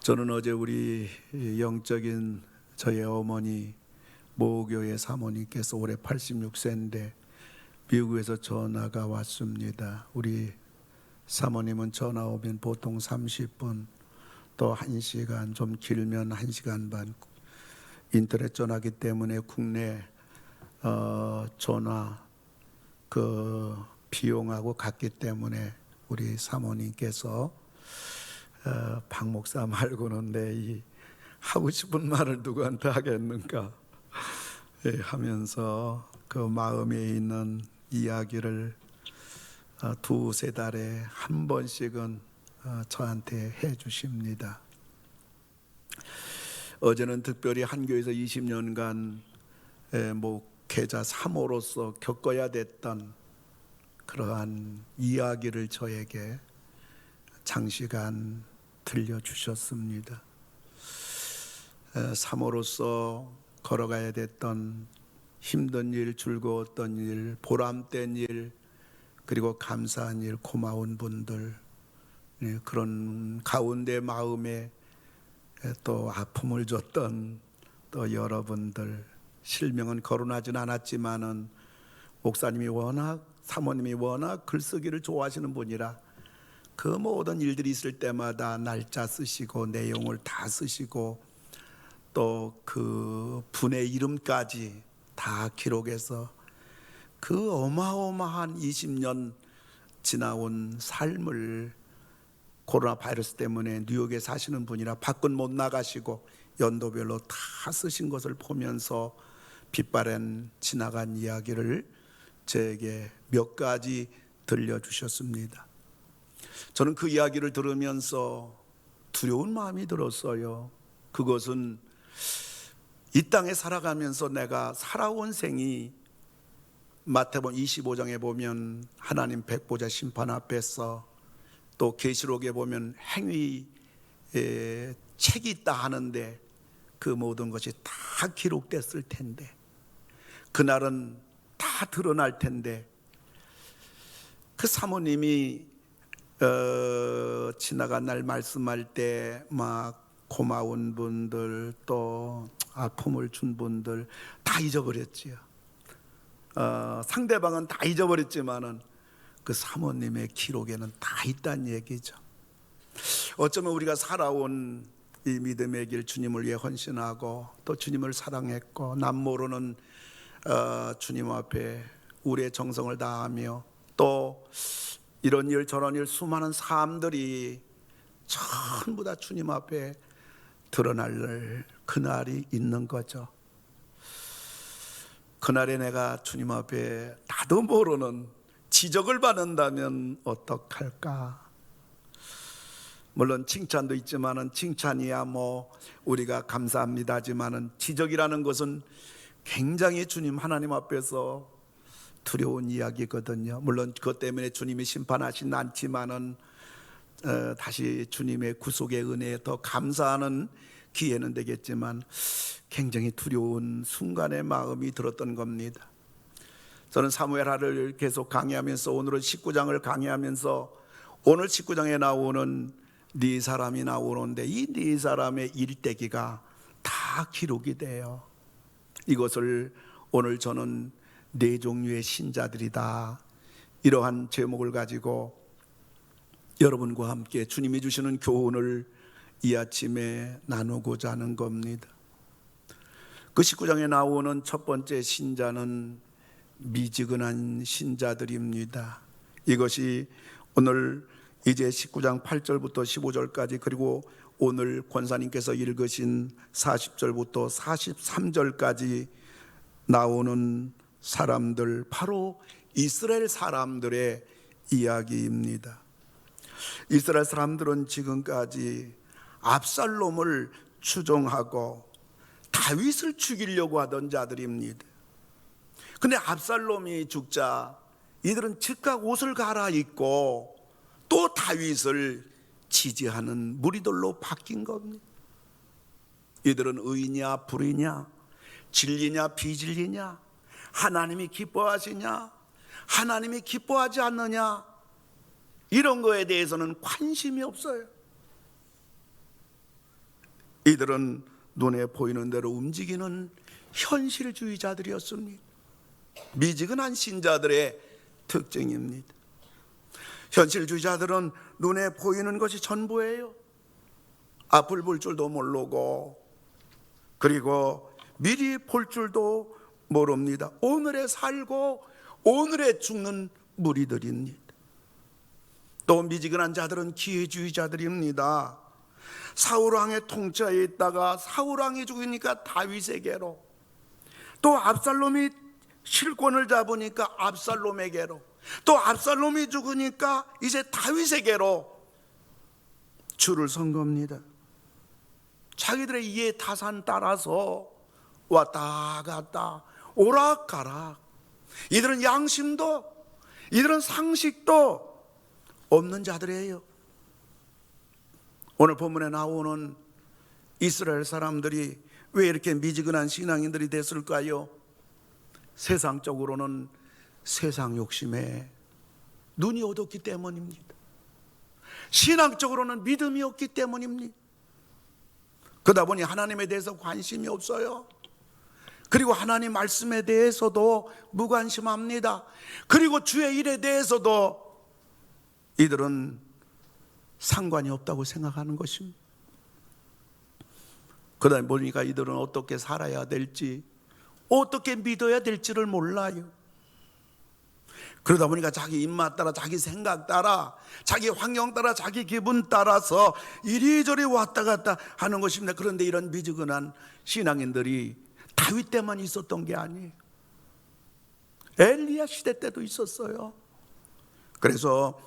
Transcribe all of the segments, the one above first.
저는 어제 우리 영적인 저희 어머니 모교회 사모님께서 올해 86세인데 미국에서 전화가 왔습니다. 우리 사모님은 전화 오면 보통 30분 또 1시간, 좀 길면 1시간 반 인터넷 전화기 때문에 국내 전화 그 비용하고 같기 때문에 우리 사모님께서 박 목사 말고는 내 하고 싶은 말을 누구한테 하겠는가 하면서 그 마음에 있는 이야기를 두세 달에 한 번씩은 저한테 해 주십니다. 어제는 특별히 한 교회에서 20년간 목회자 3호로서 겪어야 됐던 그러한 이야기를 저에게 장시간 들려주셨습니다. 3호로서 걸어가야 됐던 힘든 일, 즐거웠던 일, 보람된 일, 그리고 감사한 일, 고마운 분들, 그런 가운데 마음에 또 아픔을 줬던 또 여러분들, 실명은 거론하진 않았지만은 목사님이 워낙, 사모님이 워낙 글쓰기를 좋아하시는 분이라 그 모든 일들이 있을 때마다 날짜 쓰시고 내용을 다 쓰시고 또 그 분의 이름까지 다 기록해서 그 어마어마한 20년 지나온 삶을 코로나 바이러스 때문에 뉴욕에 사시는 분이라 밖은 못 나가시고 연도별로 다 쓰신 것을 보면서 빛바랜 지나간 이야기를 저에게 몇 가지 들려주셨습니다. 저는 그 이야기를 들으면서 두려운 마음이 들었어요. 그것은 이 땅에 살아가면서 내가 살아온 생이 마태복음 25장에 보면 하나님 백보자 심판 앞에서 또 계시록에 보면 행위의 책이 있다 하는데 그 모든 것이 다 기록됐을 텐데 그날은 다 드러날 텐데 그 사모님이 지나간 날 말씀할 때 막 고마운 분들 또 아픔을 준 분들 다 잊어버렸지요. 상대방은 다 잊어버렸지만은 그 사모님의 기록에는 다 있다는 얘기죠. 어쩌면 우리가 살아온 이 믿음의 길 주님을 위해 헌신하고 또 주님을 사랑했고 남 모르는 주님 앞에 우리의 정성을 다하며 또 이런 일 저런 일 수많은 삶들이 전부 다 주님 앞에 드러날 그날이 있는 거죠. 그날에 내가 주님 앞에 나도 모르는 지적을 받는다면 어떡할까? 물론 칭찬도 있지만은 칭찬이야 뭐 우리가 감사합니다지만은 지적이라는 것은 굉장히 주님 하나님 앞에서 두려운 이야기거든요. 물론 그것 때문에 주님이 심판하진 않지만은 다시 주님의 구속의 은혜에 더 감사하는 기회는 되겠지만 굉장히 두려운 순간의 마음이 들었던 겁니다. 저는 사무엘하를 계속 강의하면서 오늘은 19장을 강의하면서 오늘 19장에 나오는 네 사람이 나오는데 이 네 사람의 일대기가 다 기록이 돼요. 이것을 오늘 저는 네 종류의 신자들이다 이러한 제목을 가지고 여러분과 함께 주님이 주시는 교훈을 이 아침에 나누고자 하는 겁니다. 그 19장에 나오는 첫 번째 신자는 미지근한 신자들입니다. 이것이 오늘 이제 19장 8절부터 15절까지 그리고 오늘 권사님께서 읽으신 40절부터 43절까지 나오는 사람들, 바로 이스라엘 사람들의 이야기입니다. 이스라엘 사람들은 지금까지 압살롬을 추종하고 다윗을 죽이려고 하던 자들입니다. 근데 압살롬이 죽자 이들은 즉각 옷을 갈아입고 또 다윗을 지지하는 무리들로 바뀐 겁니다. 이들은 의냐 불의냐, 진리냐 비진리냐, 하나님이 기뻐하시냐 하나님이 기뻐하지 않느냐, 이런 거에 대해서는 관심이 없어요. 이들은 눈에 보이는 대로 움직이는 현실주의자들이었습니다. 미지근한 신자들의 특징입니다. 현실주의자들은 눈에 보이는 것이 전부예요. 앞을 볼 줄도 모르고, 그리고 미리 볼 줄도 모릅니다. 오늘에 살고 오늘에 죽는 무리들입니다. 또 미지근한 자들은 기회주의자들입니다. 사울왕의 통치하에 있다가 사울왕이 죽으니까 다윗에게로, 또 압살롬이 실권을 잡으니까 압살롬에게로, 또 압살롬이 죽으니까 이제 다윗에게로 줄을 선 겁니다. 자기들의 이해 타산 따라서 왔다 갔다 오락가락. 이들은 양심도, 이들은 상식도 없는 자들이에요. 오늘 본문에 나오는 이스라엘 사람들이 왜 이렇게 미지근한 신앙인들이 됐을까요? 세상적으로는 세상 욕심에 눈이 어둡기 때문입니다. 신앙적으로는 믿음이 없기 때문입니다. 그러다 보니 하나님에 대해서 관심이 없어요. 그리고 하나님 말씀에 대해서도 무관심합니다. 그리고 주의 일에 대해서도 이들은 상관이 없다고 생각하는 것입니다. 그러다 보니까 이들은 어떻게 살아야 될지, 어떻게 믿어야 될지를 몰라요. 그러다 보니까 자기 입맛 따라, 자기 생각 따라, 자기 환경 따라, 자기 기분 따라서 이리저리 왔다 갔다 하는 것입니다. 그런데 이런 미지근한 신앙인들이 다윗 때만 있었던 게 아니에요. 엘리야 시대 때도 있었어요. 그래서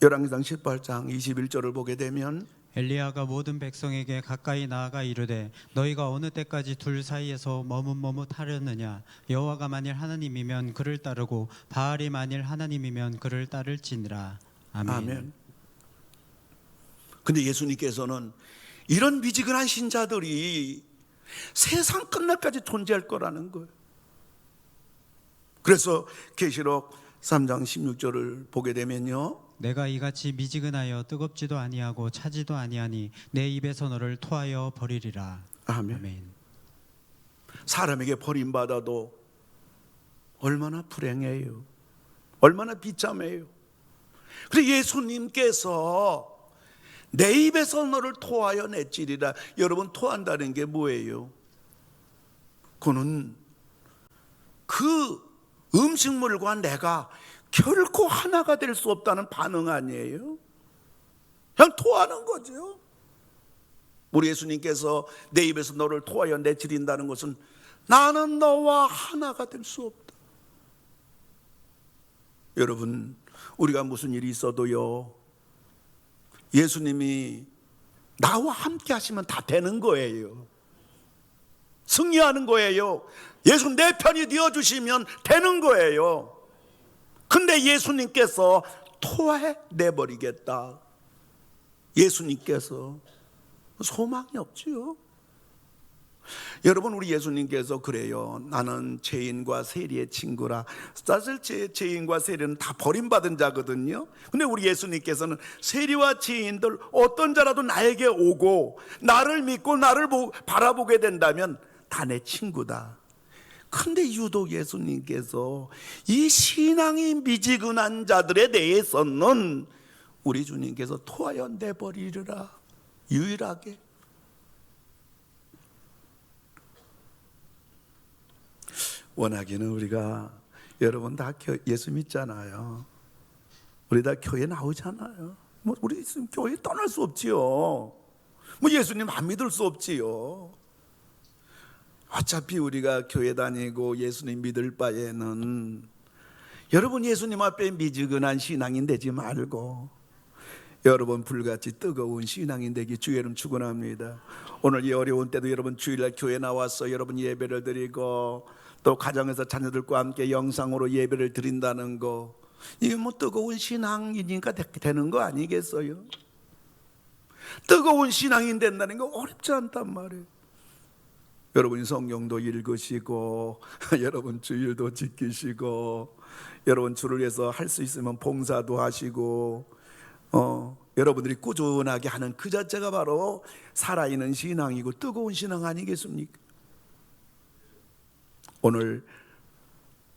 열왕기상 18장 21절을 보게 되면, 엘리야가 모든 백성에게 가까이 나아가 이르되 너희가 어느 때까지 둘 사이에서 머뭇머뭇하려느냐. 여호와가 만일 하나님이면 그를 따르고 바알이 만일 하나님이면 그를 따를지니라. 아멘. 아멘. 근데 예수님께서는 이런 미지근한 신자들이 세상 끝날까지 존재할 거라는 거예요. 그래서 계시록 3장 16절을 보게 되면요, 내가 이같이 미지근하여 뜨겁지도 아니하고 차지도 아니하니 내 입에서 너를 토하여 버리리라. 아멘. 아멘. 사람에게 버림받아도 얼마나 불행해요. 얼마나 비참해요. 그래서 예수님께서 내 입에서 너를 토하여 내찌리라. 여러분, 토한다는 게 뭐예요? 그는 그 음식물과 내가 결코 하나가 될 수 없다는 반응 아니에요? 그냥 토하는 거죠. 우리 예수님께서 내 입에서 너를 토하여 내치린다는 것은 나는 너와 하나가 될 수 없다. 여러분, 우리가 무슨 일이 있어도요, 예수님이 나와 함께 하시면 다 되는 거예요. 승리하는 거예요. 예수 내 편이 되어주시면 되는 거예요. 근데 예수님께서 토해내버리겠다. 예수님께서 소망이 없지요. 여러분, 우리 예수님께서 그래요. 나는 죄인과 세리의 친구라. 사실 죄인과 세리는 다 버림받은 자거든요. 근데 우리 예수님께서는 세리와 죄인들 어떤 자라도 나에게 오고 나를 믿고 나를 바라보게 된다면 다 내 친구다. 근데 유독 예수님께서 이 신앙이 미지근한 자들에 대해서는 우리 주님께서 토하여 내버리리라. 유일하게. 원하기는 우리가, 여러분 다 예수 믿잖아요. 우리 다 교회 나오잖아요. 뭐 우리 있으면 교회 떠날 수 없지요. 뭐 예수님 안 믿을 수 없지요. 어차피 우리가 교회 다니고 예수님 믿을 바에는 여러분 예수님 앞에 미지근한 신앙인 되지 말고 여러분 불같이 뜨거운 신앙인 되기 주의 이름 축원합니다. 오늘 이 어려운 때도 여러분 주일날 교회 나와서 여러분 예배를 드리고 또 가정에서 자녀들과 함께 영상으로 예배를 드린다는 거, 이게 뭐 뜨거운 신앙이니까 되는 거 아니겠어요? 뜨거운 신앙인 된다는 거 어렵지 않단 말이에요. 여러분이 성경도 읽으시고 여러분 주일도 지키시고 여러분 주를 위해서 할 수 있으면 봉사도 하시고 여러분들이 꾸준하게 하는 그 자체가 바로 살아있는 신앙이고 뜨거운 신앙 아니겠습니까? 오늘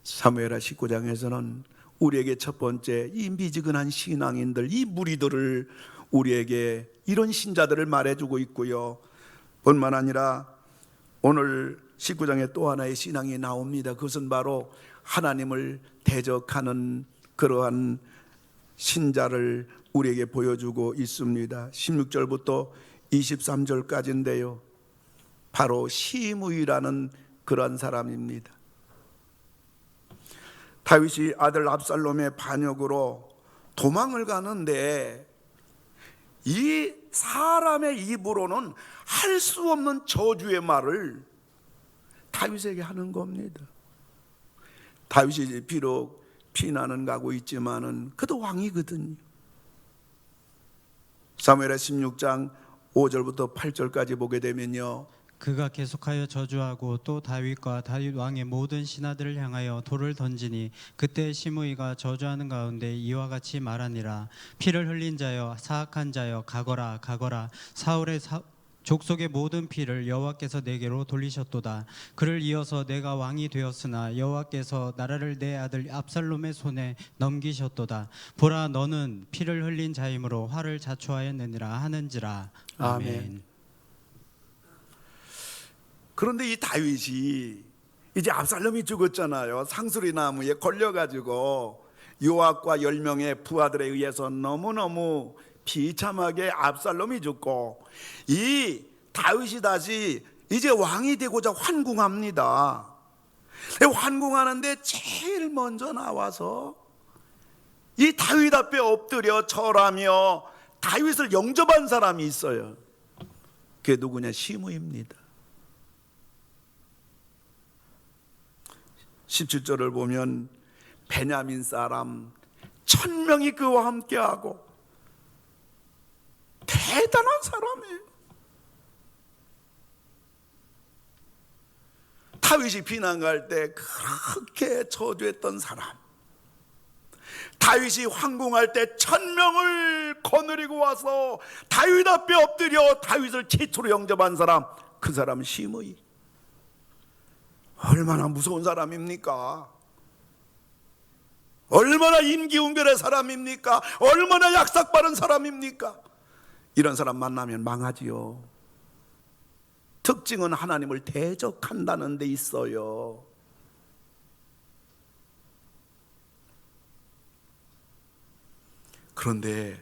사무엘하 19장에서는 우리에게 첫 번째 이 미지근한 신앙인들, 이 무리들을 우리에게 이런 신자들을 말해주고 있고요. 뿐만 아니라 오늘 19장에 또 하나의 신앙이 나옵니다. 그것은 바로 하나님을 대적하는 그러한 신자를 우리에게 보여주고 있습니다. 16절부터 23절까지인데요. 바로 시므이라는 그런 사람입니다. 다윗이 아들 압살롬의 반역으로 도망을 가는데 이 사람의 입으로는 할 수 없는 저주의 말을 다윗에게 하는 겁니다. 다윗이 비록 피난은 가고 있지만은 그도 왕이거든요. 사무엘하 16장 5절부터 8절까지 보게 되면요, 그가 계속하여 저주하고 또 다윗과 다윗 왕의 모든 신하들을 향하여 돌을 던지니 그때 시므이가 저주하는 가운데 이와 같이 말하니라. 피를 흘린 자여, 사악한 자여, 가거라 가거라. 사울의 족속의 모든 피를 여호와께서 내게로 돌리셨도다. 그를 이어서 내가 왕이 되었으나 여호와께서 나라를 내 아들 압살롬의 손에 넘기셨도다. 보라, 너는 피를 흘린 자이므로 화를 자초하였느니라 하는지라. 아멘. 아멘. 그런데 이 다윗이 이제 압살롬이 죽었잖아요. 상수리 나무에 걸려가지고 요압과 10명의 부하들에 의해서 너무너무 비참하게 압살롬이 죽고 이 다윗이 다시 이제 왕이 되고자 환궁합니다. 환궁하는데 제일 먼저 나와서 이 다윗 앞에 엎드려 절하며 다윗을 영접한 사람이 있어요. 그게 누구냐? 시므이입니다. 17절을 보면 베냐민 사람 1000명이 그와 함께하고 대단한 사람이에요. 다윗이 비난 갈 때 그렇게 저주했던 사람, 다윗이 황궁할 때 1000명을 거느리고 와서 다윗 앞에 엎드려 다윗을 최초로 영접한 사람, 그 사람은 시므이. 얼마나 무서운 사람입니까? 얼마나 임기응변의 사람입니까? 얼마나 약삭빠른 사람입니까? 이런 사람 만나면 망하지요. 특징은 하나님을 대적한다는 데 있어요. 그런데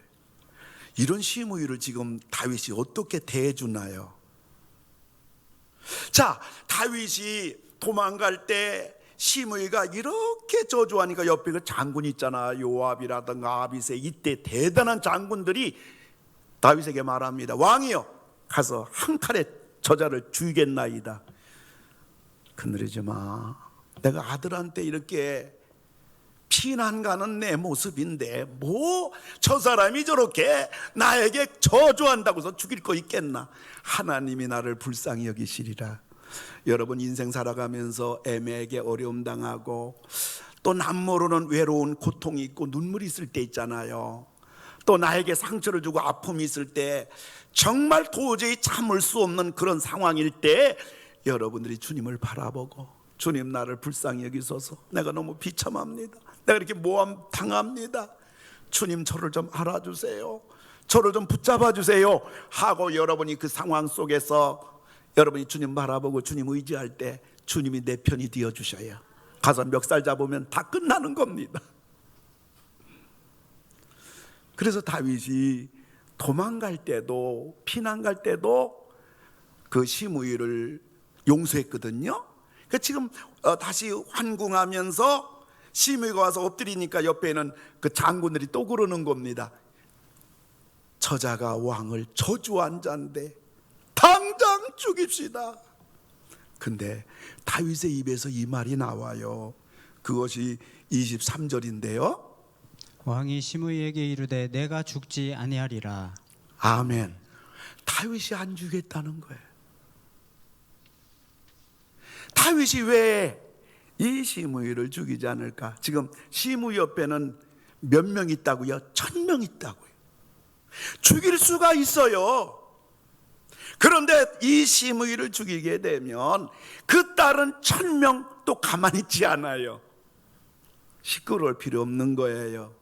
이런 시므이를 지금 다윗이 어떻게 대해주나요? 자, 다윗이 도망갈 때 시므이가 이렇게 저주하니까 옆에 그 장군 있잖아, 요압이라든가 아비새, 이때 대단한 장군들이 다윗에게 말합니다. 왕이여, 가서 한 칼에 저자를 죽이겠나이다. 그늘이지 마. 내가 아들한테 이렇게 피난 가는 내 모습인데 뭐 저 사람이 저렇게 나에게 저주한다고 해서 죽일 거 있겠나? 하나님이 나를 불쌍히 여기시리라. 여러분, 인생 살아가면서 애매하게 어려움 당하고 또 남모르는 외로운 고통이 있고 눈물이 있을 때 있잖아요. 또 나에게 상처를 주고 아픔이 있을 때 정말 도저히 참을 수 없는 그런 상황일 때 여러분들이 주님을 바라보고, 주님 나를 불쌍히 여기소서, 내가 너무 비참합니다, 내가 이렇게 모함 당합니다, 주님 저를 좀 알아주세요, 저를 좀 붙잡아 주세요 하고 여러분이 그 상황 속에서 여러분이 주님 바라보고 주님 의지할 때 주님이 내 편이 되어 주셔야 가서 멱살 잡으면 다 끝나는 겁니다. 그래서 다윗이 도망갈 때도 피난 갈 때도 그 시므이를 용서했거든요. 그러니까 지금 다시 환궁하면서 시므이가 와서 엎드리니까 옆에는 그 장군들이 또 그러는 겁니다. 저자가 왕을 저주한 자인데 당장 죽입시다. 근데 다윗의 입에서 이 말이 나와요. 그것이 23절인데요. 왕이 시므이에게 이르되 내가 죽지 아니하리라. 아멘. 다윗이 안 죽겠다는 거예요. 다윗이 왜 이 시므이를 죽이지 않을까? 지금 시므이 옆에는 몇 명 있다고요? 1000명 있다고요. 죽일 수가 있어요. 그런데 이 시므이를 죽이게 되면 그 딸은 1000명 또 가만히 있지 않아요. 시끄러울 필요 없는 거예요.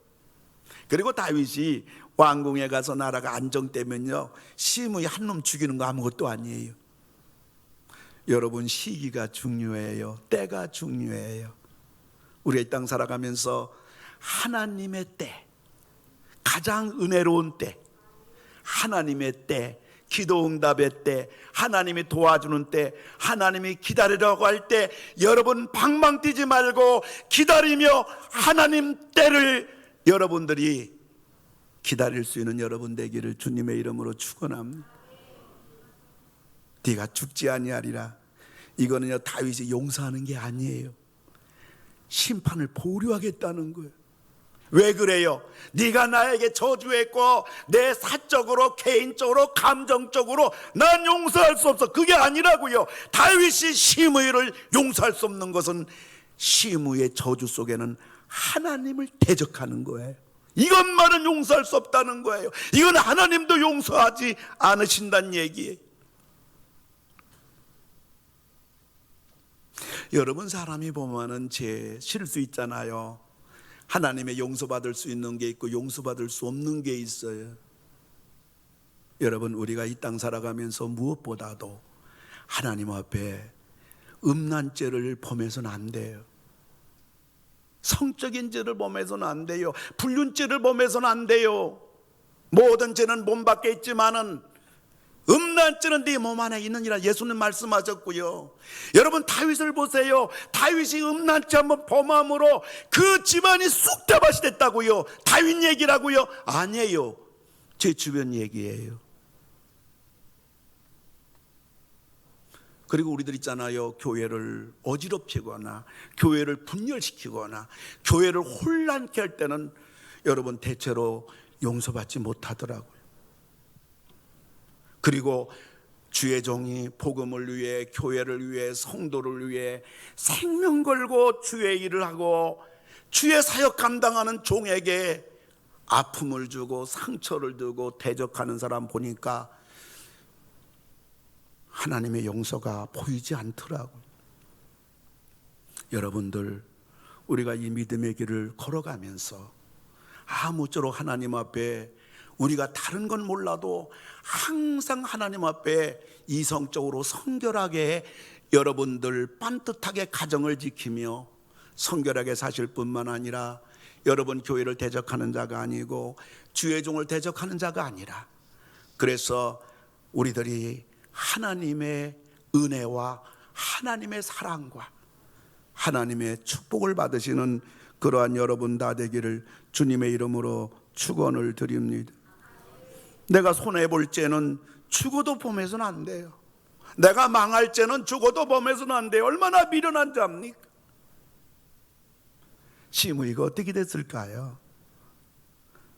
그리고 다윗이 왕궁에 가서 나라가 안정되면요, 시므이 한 놈 죽이는 거 아무것도 아니에요. 여러분, 시기가 중요해요. 때가 중요해요. 우리가 이 땅 살아가면서 하나님의 때, 가장 은혜로운 때, 하나님의 때, 기도 응답의 때, 하나님이 도와주는 때, 하나님이 기다리라고 할 때, 여러분 방망 뛰지 말고 기다리며 하나님 때를 여러분들이 기다릴 수 있는 여러분 되기를 주님의 이름으로 축원합니다. 네가 죽지 아니하리라. 이거는요, 다윗이 용서하는 게 아니에요. 심판을 보류하겠다는 거예요. 왜 그래요? 네가 나에게 저주했고 내 사적으로, 개인적으로, 감정적으로 난 용서할 수 없어. 그게 아니라고요. 다윗이 시므이를 용서할 수 없는 것은 시므이의 저주 속에는 하나님을 대적하는 거예요. 이것만은 용서할 수 없다는 거예요. 이건 하나님도 용서하지 않으신다는 얘기예요. 여러분, 사람이 보면은 제 실수 있잖아요. 하나님의 용서받을 수 있는 게 있고 용서받을 수 없는 게 있어요. 여러분, 우리가 이 땅 살아가면서 무엇보다도 하나님 앞에 음란죄를 범해서는 안 돼요. 성적인 죄를 범해서는 안 돼요. 불륜죄를 범해서는 안 돼요. 모든 죄는 몸 밖에 있지만은 음란죄는 네 몸 안에 있느니라 예수님 말씀하셨고요. 여러분, 다윗을 보세요. 다윗이 음란죄 한번 범함으로 그 집안이 쑥대밭이 됐다고요. 다윗 얘기라고요? 아니에요. 제 주변 얘기예요. 그리고 우리들 있잖아요, 교회를 어지럽히거나 교회를 분열시키거나 교회를 혼란케 할 때는 여러분 대체로 용서받지 못하더라고요. 그리고 주의 종이 복음을 위해, 교회를 위해, 성도를 위해 생명 걸고 주의 일을 하고 주의 사역 감당하는 종에게 아픔을 주고 상처를 주고 대적하는 사람 보니까 하나님의 용서가 보이지 않더라고요. 여러분들, 우리가 이 믿음의 길을 걸어가면서 아무쪼록 하나님 앞에 우리가 다른 건 몰라도 항상 하나님 앞에 이성적으로 성결하게 여러분들 반듯하게 가정을 지키며 성결하게 사실 뿐만 아니라 여러분 교회를 대적하는 자가 아니고 주의 종을 대적하는 자가 아니라, 그래서 우리들이 하나님의 은혜와 하나님의 사랑과 하나님의 축복을 받으시는 그러한 여러분 다 되기를 주님의 이름으로 축원을 드립니다. 내가 손해볼 죄는 죽어도 범해서는 안 돼요. 내가 망할 죄는 죽어도 범해서는 안 돼요. 얼마나 미련한 자입니까? 시므이가 어떻게 됐을까요?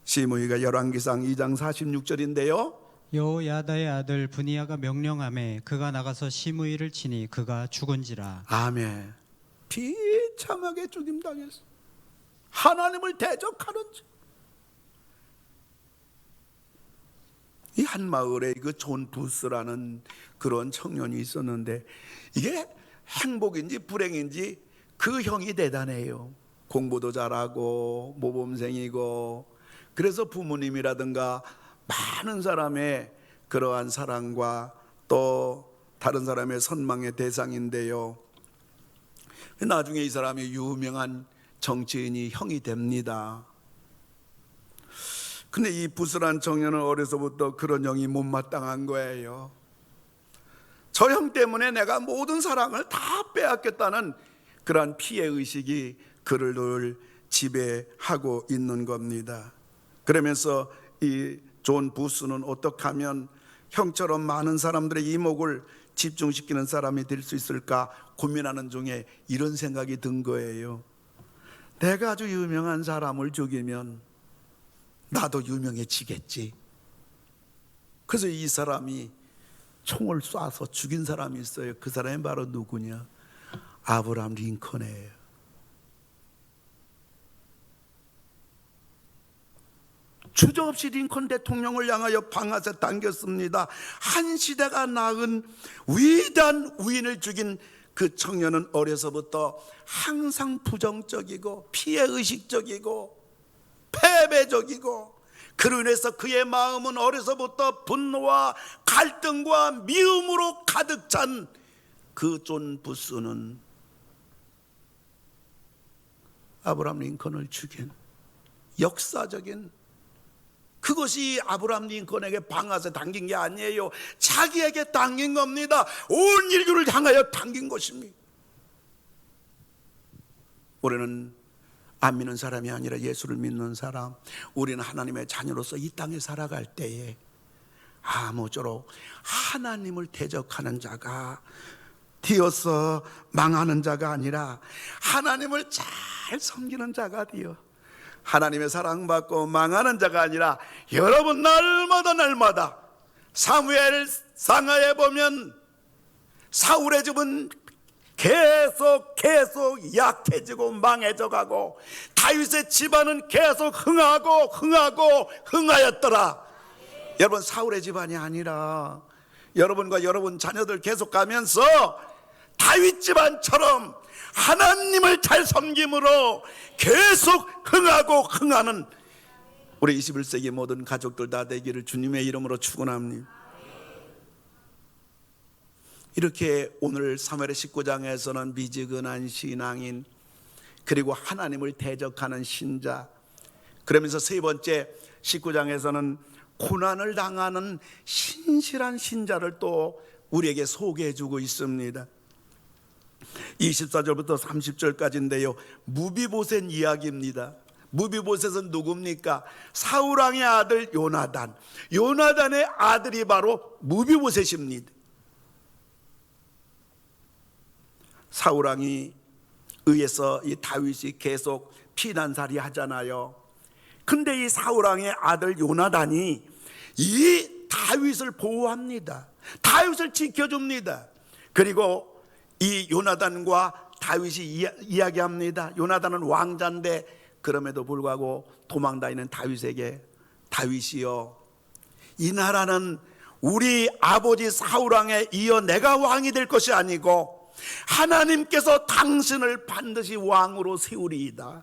시므이가 열왕기상 2장 46절인데요 여호야다의 아들 브니야가 명령하매 그가 나가서 시므이를 치니 그가 죽은지라. 아멘. 비참하게 죽임당했어. 하나님을 대적하는 자. 이 한 마을에 그 존 부스라는 그런 청년이 있었는데 이게 행복인지 불행인지 그 형이 대단해요. 공부도 잘하고 모범생이고, 그래서 부모님이라든가 많은 사람의 그러한 사랑과 또 다른 사람의 선망의 대상인데요, 나중에 이 사람이 유명한 정치인이 형이 됩니다. 근데 이 부스란 청년은 어려서부터 그런 형이 못마땅한 거예요. 저 형 때문에 내가 모든 사랑을 다 빼앗겼다는 그러한 피해의식이 그를 늘 지배하고 있는 겁니다. 그러면서 이 존 부스는 어떻게 하면 형처럼 많은 사람들의 이목을 집중시키는 사람이 될 수 있을까 고민하는 중에 이런 생각이 든 거예요. 내가 아주 유명한 사람을 죽이면 나도 유명해지겠지. 그래서 이 사람이 총을 쏴서 죽인 사람이 있어요. 그 사람이 바로 누구냐? 아브라함 링컨이에요. 주저없이 링컨 대통령을 향하여 방아쇠 당겼습니다. 한 시대가 낳은 위대한 위인을 죽인 그 청년은 어려서부터 항상 부정적이고 피해의식적이고 패배적이고, 그로 인해서 그의 마음은 어려서부터 분노와 갈등과 미움으로 가득 찬 그 존 부스는 아브라함 링컨을 죽인 역사적인, 그것이 아브라함 링컨에게 방아쇠 당긴 게 아니에요. 자기에게 당긴 겁니다. 온 인류를 향하여 당긴 것입니다. 우리는 안 믿는 사람이 아니라 예수를 믿는 사람, 우리는 하나님의 자녀로서 이 땅에 살아갈 때에 아무쪼록 하나님을 대적하는 자가 되어서 망하는 자가 아니라 하나님을 잘 섬기는 자가 되어 하나님의 사랑받고 망하는 자가 아니라, 여러분 날마다 사무엘 상하에 보면 사울의 집은 계속 약해지고 망해져 가고, 다윗의 집안은 계속 흥하였더라. 여러분, 사울의 집안이 아니라 여러분과 여러분 자녀들 계속 가면서 다윗 집안처럼 하나님을 잘 섬김으로 계속 흥하는 우리 21세기 모든 가족들 다 되기를 주님의 이름으로 축원합니다. 이렇게 오늘 사무엘의 19장에서는 미지근한 신앙인, 그리고 하나님을 대적하는 신자, 그러면서 세 번째 19장에서는 고난을 당하는 신실한 신자를 또 우리에게 소개해 주고 있습니다. 24절부터 30절까지인데요, 무비보셋 이야기입니다. 무비보셋은 누굽니까? 사울왕의 아들 요나단, 요나단의 아들이 바로 무비보셋입니다. 사울왕이 의해서 이 다윗이 계속 피난살이 하잖아요. 근데 이 사울왕의 아들 요나단이 이 다윗을 보호합니다. 다윗을 지켜줍니다. 그리고 이 요나단과 다윗이 이야기합니다. 요나단은 왕자인데 그럼에도 불구하고 도망다니는 다윗에게, 다윗이여, 이 나라는 우리 아버지 사울왕에 이어 내가 왕이 될 것이 아니고 하나님께서 당신을 반드시 왕으로 세우리이다.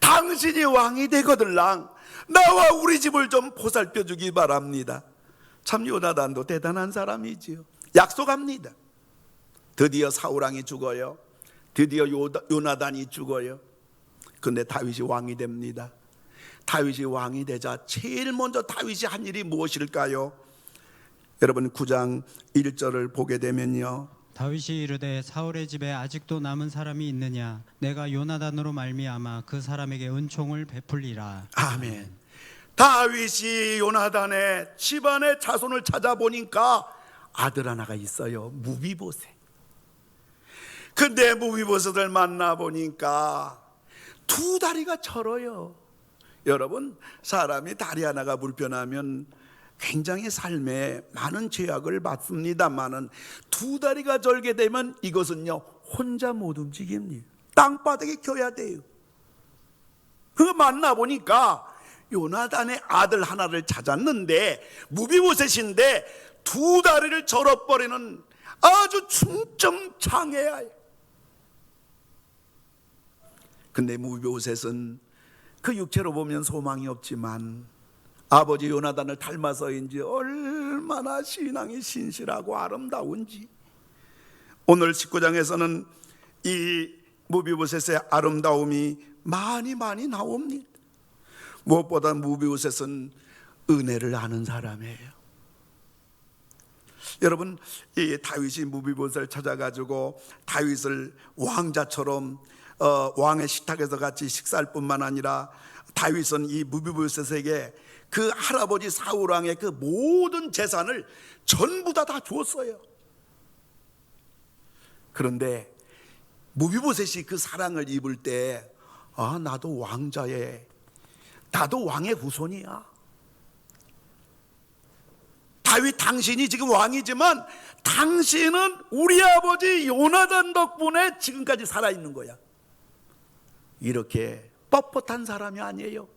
당신이 왕이 되거들랑 나와 우리 집을 좀 보살펴 주기 바랍니다. 참 요나단도 대단한 사람이지요. 약속합니다. 드디어 사울왕이 죽어요. 드디어 요나단이 죽어요. 근데 다윗이 왕이 됩니다. 다윗이 왕이 되자 제일 먼저 다윗이 한 일이 무엇일까요? 여러분 9장 1절을 보게 되면요, 다윗이 이르되 사울의 집에 아직도 남은 사람이 있느냐? 내가 요나단으로 말미암아 그 사람에게 은총을 베풀리라. 아멘. 다윗이 요나단의 집안의 자손을 찾아보니까 아들 하나가 있어요. 무비보셋. 근데 무비보셋을 만나보니까 두 다리가 절어요. 여러분, 사람이 다리 하나가 불편하면 굉장히 삶에 많은 죄악을 받습니다만은 두 다리가 절게 되면 이것은요, 혼자 못 움직입니다. 땅바닥에 껴야 돼요. 그거 만나보니까 요나단의 아들 하나를 찾았는데 무비보셋인데 두 다리를 절어버리는 아주 중증장애야. 근데 무비보셋은 그 육체로 보면 소망이 없지만 아버지 요나단을 닮아서인지 얼마나 신앙이 신실하고 아름다운지, 오늘 19장에서는 이 무비보셋의 아름다움이 많이 나옵니다. 무엇보다 무비보셋은 은혜를 아는 사람이에요. 여러분, 이 다윗이 무비보셋을 찾아가지고 다윗을 왕자처럼 왕의 식탁에서 같이 식사할 뿐만 아니라 다윗은 이 무비보셋에게 그 할아버지 사울왕의 그 모든 재산을 전부 다 주었어요. 그런데 무비보셋이 그 사랑을 입을 때 나도 왕의 후손이야. 다윗, 당신이 지금 왕이지만 당신은 우리 아버지 요나단 덕분에 지금까지 살아있는 거야. 이렇게 뻣뻣한 사람이 아니에요.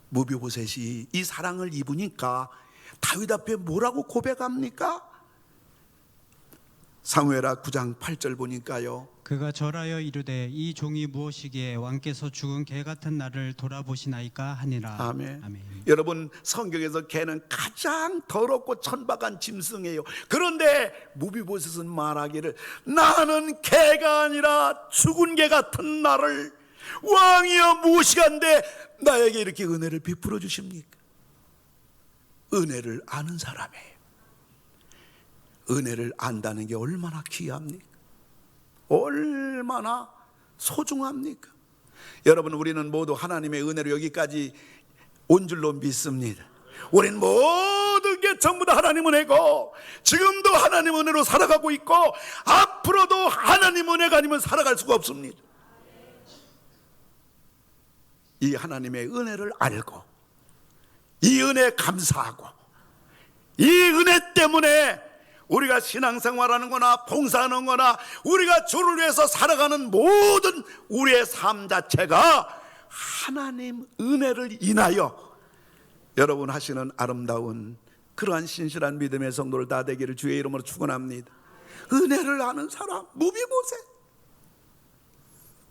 무비보셋이 이 사랑을 입으니까 다윗 앞에 뭐라고 고백합니까? 사무엘하 9장 8절 보니까요, 그가 절하여 이르되 이 종이 무엇이기에 왕께서 죽은 개 같은 나를 돌아보시나이까 하니라. 아멘. 아멘. 여러분, 성경에서 개는 가장 더럽고 천박한 짐승이에요. 그런데 무비보셋은 말하기를 나는 개가 아니라 죽은 개 같은 나를 왕이여 무엇이간데 나에게 이렇게 은혜를 베풀어 주십니까? 은혜를 아는 사람이에요. 은혜를 안다는 게 얼마나 귀합니까? 얼마나 소중합니까? 여러분, 우리는 모두 하나님의 은혜로 여기까지 온 줄로 믿습니다. 우린 모든 게 전부 다 하나님 은혜고, 지금도 하나님 은혜로 살아가고 있고, 앞으로도 하나님 은혜가 아니면 살아갈 수가 없습니다. 이 하나님의 은혜를 알고, 이 은혜에 감사하고, 이 은혜 때문에 우리가 신앙생활하는 거나 봉사하는 거나 우리가 주를 위해서 살아가는 모든 우리의 삶 자체가 하나님 은혜를 인하여 여러분 하시는 아름다운 그러한 신실한 믿음의 성도를 다 되기를 주의 이름으로 축원합니다. 은혜를 아는 사람, 무비보셋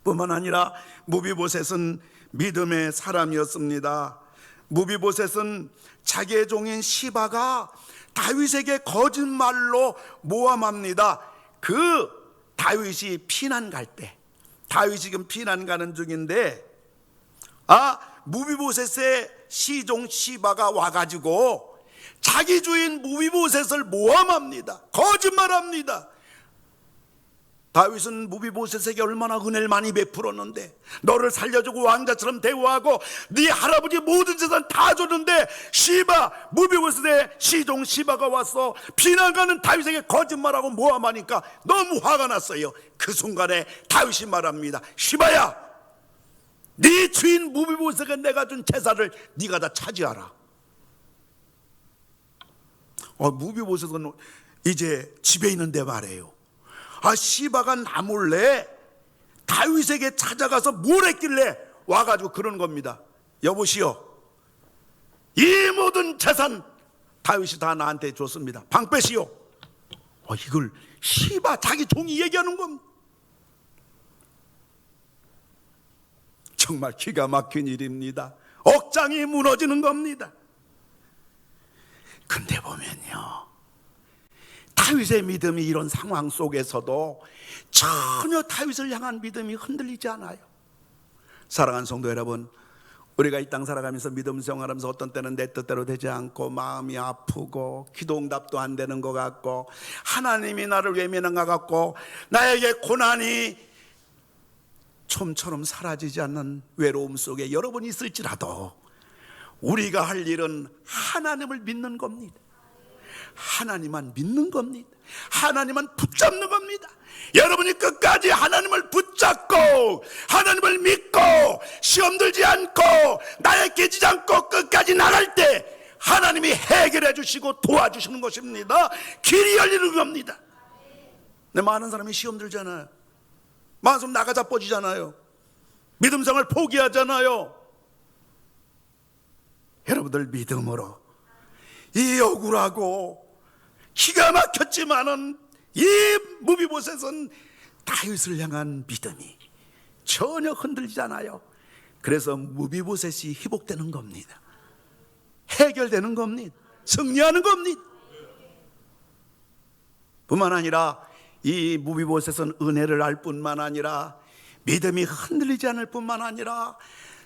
뿐만 아니라 무비보셋은 믿음의 사람이었습니다. 무비보셋은 자기의 종인 시바가 다윗에게 거짓말로 모함합니다. 그 다윗이 피난 갈 때, 다윗이 지금 피난 가는 중인데, 무비보셋의 시종 시바가 와가지고 자기 주인 무비보셋을 모함합니다. 거짓말합니다. 다윗은 무비보셋에게 얼마나 은혜를 많이 베풀었는데, 너를 살려주고 왕자처럼 대우하고 네 할아버지 모든 재산 다 줬는데 시바, 무비보셋의 시종 시바가 와서 피난가는 다윗에게 거짓말하고 모함하니까 너무 화가 났어요. 그 순간에 다윗이 말합니다. 시바야, 네 주인 무비보셋에게 내가 준 제사를 네가 다 차지하라. 무비보셋은 이제 집에 있는데 말이에요. 시바가 나 몰래 다윗에게 찾아가서 뭘 했길래 와가지고 그러는 겁니다. 여보시오, 이 모든 재산 다윗이 다 나한테 줬습니다. 방 빼시오. 이걸 시바 자기 종이 얘기하는 겁니다. 정말 기가 막힌 일입니다. 억장이 무너지는 겁니다. 근데 보면요, 다윗의 믿음이 이런 상황 속에서도 전혀 다윗을 향한 믿음이 흔들리지 않아요. 사랑하는 성도 여러분, 우리가 이 땅 살아가면서 믿음 생활하면서 어떤 때는 내 뜻대로 되지 않고 마음이 아프고 기도 응답도 안 되는 것 같고 하나님이 나를 외면한 것 같고 나에게 고난이 좀처럼 사라지지 않는 외로움 속에 여러분이 있을지라도 우리가 할 일은 하나님을 믿는 겁니다. 하나님만 믿는 겁니다. 하나님만 붙잡는 겁니다. 여러분이 끝까지 하나님을 붙잡고 하나님을 믿고 시험 들지 않고 나에 깨지지 않고 끝까지 나갈 때 하나님이 해결해 주시고 도와주시는 것입니다. 길이 열리는 겁니다. 많은 사람이 시험 들잖아요. 많은 사람 나가자빠지잖아요. 믿음생활 포기하잖아요. 여러분들 믿음으로 이 억울하고 기가 막혔지만은 이 무비보셋은 다윗을 향한 믿음이 전혀 흔들리지 않아요. 그래서 무비보셋이 회복되는 겁니다. 해결되는 겁니다. 승리하는 겁니다. 뿐만 아니라 이 무비보셋은 은혜를 알 뿐만 아니라 믿음이 흔들리지 않을 뿐만 아니라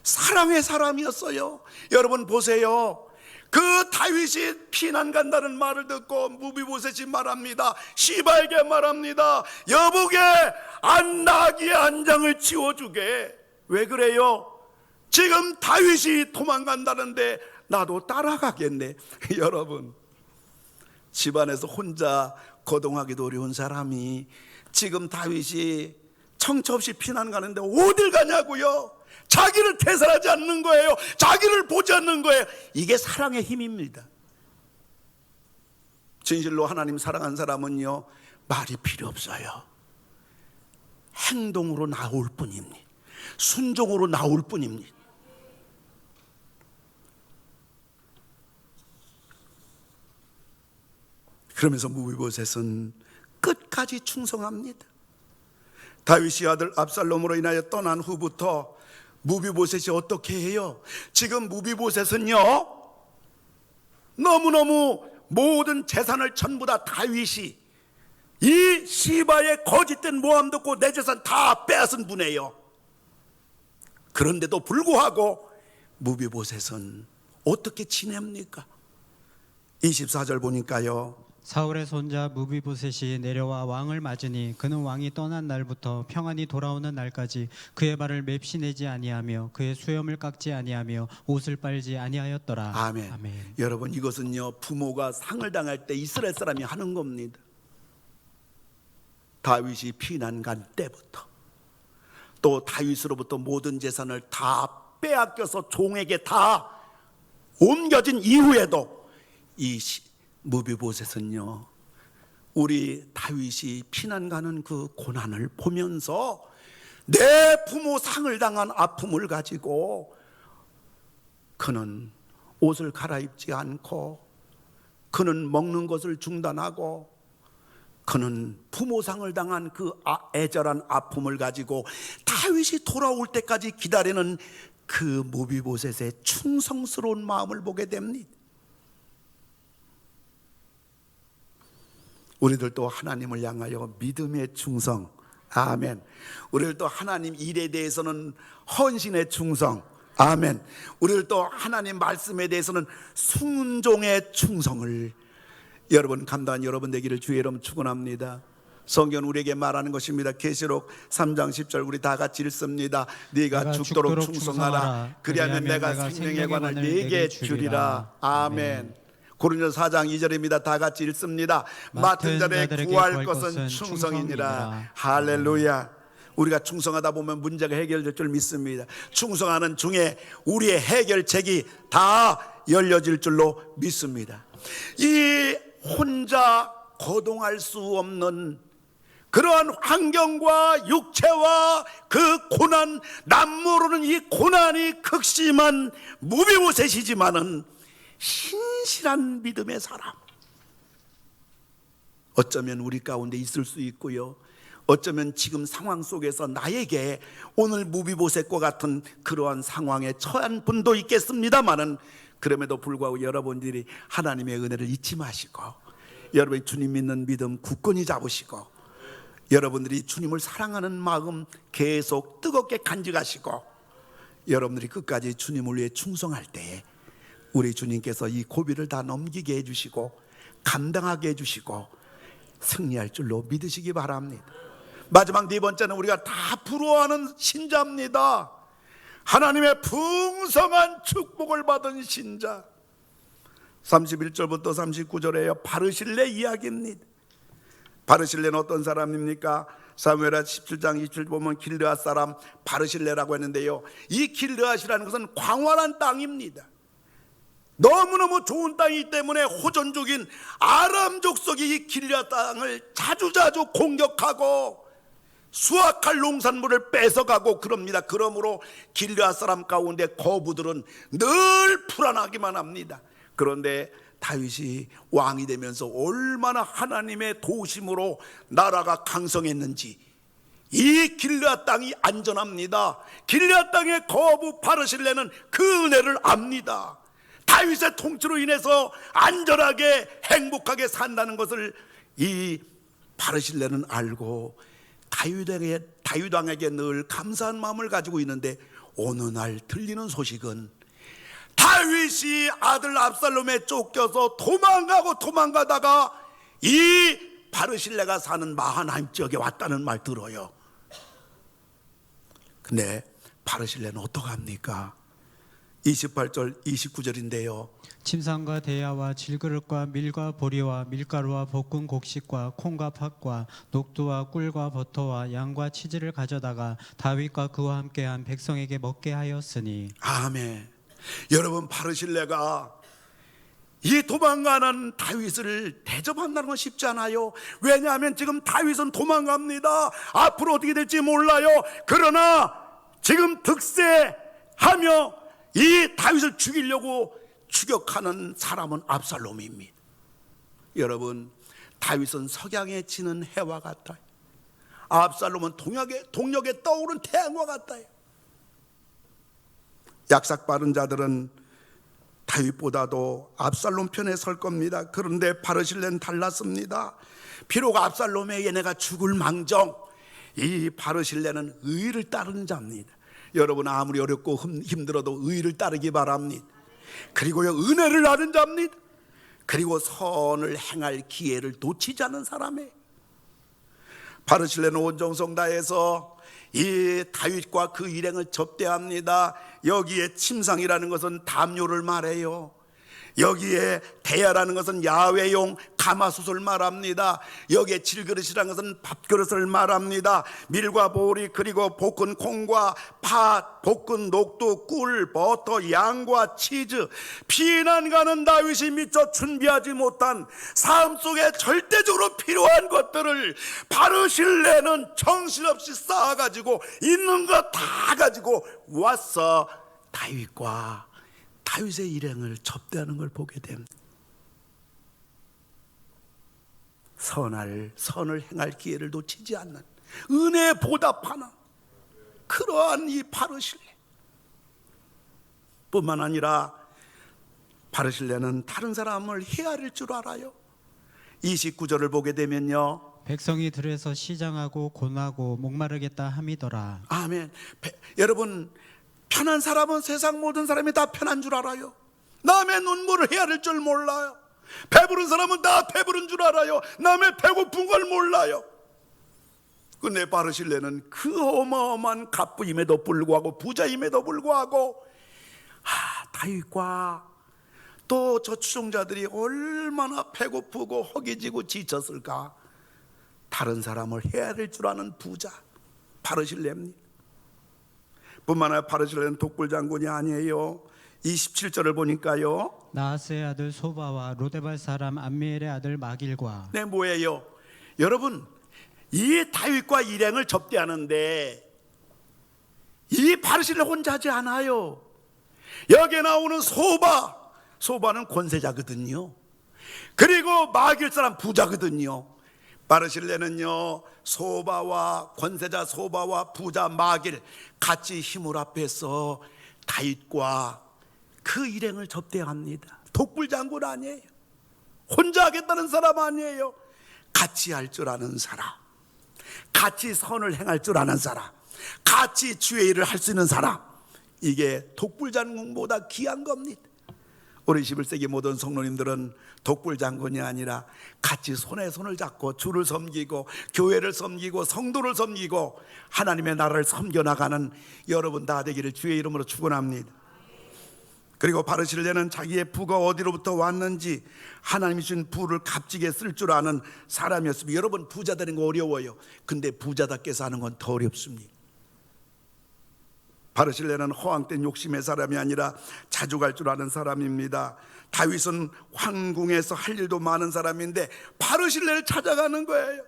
사랑의 사람이었어요. 여러분 보세요. 그 다윗이 피난 간다는 말을 듣고 무비보셋이 말합니다. 시바에게 말합니다. 여보게 나귀의 한 장을 치워주게. 왜 그래요? 지금 다윗이 도망간다는데 나도 따라가겠네. 여러분, 집안에서 혼자 거동하기도 어려운 사람이 지금 다윗이 청처 없이 피난 가는데 어딜 가냐고요? 자기를 태산하지 않는 거예요. 자기를 보지 않는 거예요. 이게 사랑의 힘입니다. 진실로 하나님 사랑한 사람은요, 말이 필요 없어요. 행동으로 나올 뿐입니다. 순종으로 나올 뿐입니다. 그러면서 무비보셋은 끝까지 충성합니다. 다윗이 아들 압살롬으로 인하여 떠난 후부터 무비보셋이 어떻게 해요? 지금 무비보셋은요, 너무너무 모든 재산을 전부 다 다윗이 이 시바의 거짓된 모함 듣고 내 재산 다 빼앗은 분이에요. 그런데도 불구하고 무비보셋은 어떻게 지냅니까? 24절 보니까요, 사울의 손자 무비보셋이 내려와 왕을 맞으니 그는 왕이 떠난 날부터 평안히 돌아오는 날까지 그의 발을 맵시내지 아니하며 그의 수염을 깎지 아니하며 옷을 빨지 아니하였더라. 아멘. 아멘. 여러분, 이것은요, 부모가 상을 당할 때 이스라엘 사람이 하는 겁니다. 다윗이 피난 간 때부터, 또 다윗으로부터 모든 재산을 다 빼앗겨서 종에게 다 옮겨진 이후에도 이 무비보셋은요, 우리 다윗이 피난 가는 그 고난을 보면서 내 부모 상을 당한 아픔을 가지고 그는 옷을 갈아입지 않고, 그는 먹는 것을 중단하고, 그는 부모상을 당한 그 애절한 아픔을 가지고 다윗이 돌아올 때까지 기다리는 그 무비보셋의 충성스러운 마음을 보게 됩니다. 우리들도 하나님을 향하여 믿음의 충성, 아멘. 우리들도 하나님 일에 대해서는 헌신의 충성, 아멘. 우리들도 하나님 말씀에 대해서는 순종의 충성을 여러분 감당한 여러분 되기를 주의 이름 축원합니다. 성경 우리에게 말하는 것입니다. 계시록 3장 10절 우리 다 같이 읽습니다. 네가 죽도록 충성하라. 그리하면 내가 생명의 관을 네게 주리라. 아멘. 고린도서 4장 2절입니다. 다 같이 읽습니다. 맡은 자들에 구할 것은 충성이니라. 할렐루야. 우리가 충성하다 보면 문제가 해결될 줄 믿습니다. 충성하는 중에 우리의 해결책이 다 열려질 줄로 믿습니다. 이 혼자 거동할 수 없는 그러한 환경과 육체와 그 고난, 남모르는 이 고난이 극심한 무비보셋이지만은 신실한 믿음의 사람, 어쩌면 우리 가운데 있을 수 있고요, 어쩌면 지금 상황 속에서 나에게 오늘 무비보셋과 같은 그러한 상황에 처한 분도 있겠습니다마는, 그럼에도 불구하고 여러분들이 하나님의 은혜를 잊지 마시고, 여러분이 주님 믿는 믿음 굳건히 잡으시고, 여러분들이 주님을 사랑하는 마음 계속 뜨겁게 간직하시고, 여러분들이 끝까지 주님을 위해 충성할 때 우리 주님께서 이 고비를 다 넘기게 해주시고 감당하게 해주시고 승리할 줄로 믿으시기 바랍니다. 마지막 네 번째는 우리가 다 부러워하는 신자입니다. 하나님의 풍성한 축복을 받은 신자. 31절부터 39절에요 바르실레 이야기입니다. 바르실레는 어떤 사람입니까? 사무엘하 17장 27절 보면 길르앗 사람 바르실레라고 했는데요, 이 길르앗이라는 것은 광활한 땅입니다. 너무너무 좋은 땅이기 때문에 호전족인 아람 족속이 이 길르앗 땅을 자주자주 공격하고 수확할 농산물을 뺏어가고 그럽니다. 그러므로 길르앗 사람 가운데 거부들은 늘 불안하기만 합니다. 그런데 다윗이 왕이 되면서 얼마나 하나님의 도우심으로 나라가 강성했는지, 이 길르앗 땅이 안전합니다. 길르앗 땅의 거부 바르실레는 그 은혜를 압니다. 다윗의 통치로 인해서 안전하게 행복하게 산다는 것을 이 바르실레는 알고 다윗 왕에게 늘 감사한 마음을 가지고 있는데, 어느 날 들리는 소식은 다윗이 아들 압살롬에 쫓겨서 도망가다가 이 바르실레가 사는 마하나임 지역에 왔다는 말 들어요. 근데 바르실레는 어떡합니까? 28절 29절인데요 침상과 대야와 질그릇과 밀과 보리와 밀가루와 볶은 곡식과 콩과 팥과 녹두와 꿀과 버터와 양과 치즈를 가져다가 다윗과 그와 함께한 백성에게 먹게 하였으니. 아멘. 여러분, 바르실레가 이 도망가는 다윗을 대접한다는 건 쉽지 않아요. 왜냐하면 지금 다윗은 도망갑니다. 앞으로 어떻게 될지 몰라요. 그러나 지금 득세하며 이 다윗을 죽이려고 추격하는 사람은 압살롬입니다. 여러분, 다윗은 석양에 지는 해와 같다. 압살롬은 동력에 떠오른 태양과 같다. 약삭 빠른 자들은 다윗보다도 압살롬 편에 설 겁니다. 그런데 바르실레는 달랐습니다. 비록 압살롬의 얘네가 죽을 망정, 이 바르실레는 의를 따르는 자입니다. 여러분, 아무리 어렵고 힘들어도 의를 따르기 바랍니다. 그리고요, 은혜를 아는 자입니다. 그리고 선을 행할 기회를 놓치지 않는 사람이에요. 바르실레는 온 정성 다해서 이 다윗과 그 일행을 접대합니다. 여기에 침상이라는 것은 담요를 말해요. 여기에 대야라는 것은 야외용 가마솥을 말합니다. 여기에 질그릇이라는 것은 밥그릇을 말합니다. 밀과 보리, 그리고 볶은 콩과 팥, 볶은 녹두, 꿀, 버터, 양과 치즈, 피난 가는 다윗이 미처 준비하지 못한 삶 속에 절대적으로 필요한 것들을 바르실레는 정신없이 쌓아가지고 있는 거 다 가지고 와서 다윗의 일행을 접대하는 걸 보게 됩니다. 선을 행할 기회를 놓치지 않는, 은혜에 보답하는 그러한 이 바르실레 뿐만 아니라 바르실레는 다른 사람을 헤아릴 줄 알아요. 29절을 보게 되면요, 백성이 들에서 시장하고 곤하고 목마르겠다 함이더라. 아멘. 여러분, 편한 사람은 세상 모든 사람이 다 편한 줄 알아요. 남의 눈물을 헤아릴 줄 몰라요. 배부른 사람은 다 배부른 줄 알아요. 남의 배고픈 걸 몰라요. 근데 바르실레는 그 어마어마한 갑부임에도 불구하고, 부자임에도 불구하고, 다윗과 또 저 추종자들이 얼마나 배고프고 허기지고 지쳤을까. 다른 사람을 헤아릴 줄 아는 부자 바르실레입니다. 뿐만 아니라 바르실레는 독불장군이 아니에요. 27절을 보니까요, 나하스의 아들 소바와 로데발 사람 암미엘의 아들 마길과. 네, 뭐예요? 여러분, 이 다윗과 일행을 접대하는데 이 바르실레 혼자 하지 않아요. 여기에 나오는 소바는 권세자거든요. 그리고 마길 사람 부자거든요. 바르실레는요, 소바와 권세자 소바와 부자 마길 같이 힘을 합해서 다윗과 그 일행을 접대합니다. 독불장군 아니에요. 혼자 하겠다는 사람 아니에요. 같이 할 줄 아는 사람, 같이 선을 행할 줄 아는 사람, 같이 주의 일을 할 수 있는 사람, 이게 독불장군보다 귀한 겁니다. 우리 21세기 모든 성도님들은 독불장군이 아니라 같이 손에 손을 잡고 주를 섬기고 교회를 섬기고 성도를 섬기고 하나님의 나라를 섬겨나가는 여러분 다 되기를 주의 이름으로 축원합니다. 그리고 바르실레는 자기의 부가 어디로부터 왔는지 하나님이 주신 부를 값지게 쓸 줄 아는 사람이었습니다. 여러분, 부자 되는 거 어려워요. 근데 부자답게 사는 건 더 어렵습니다. 바르실레는 허황된 욕심의 사람이 아니라 자족할 줄 아는 사람입니다. 다윗은 황궁에서 할 일도 많은 사람인데 바르실레를 찾아가는 거예요.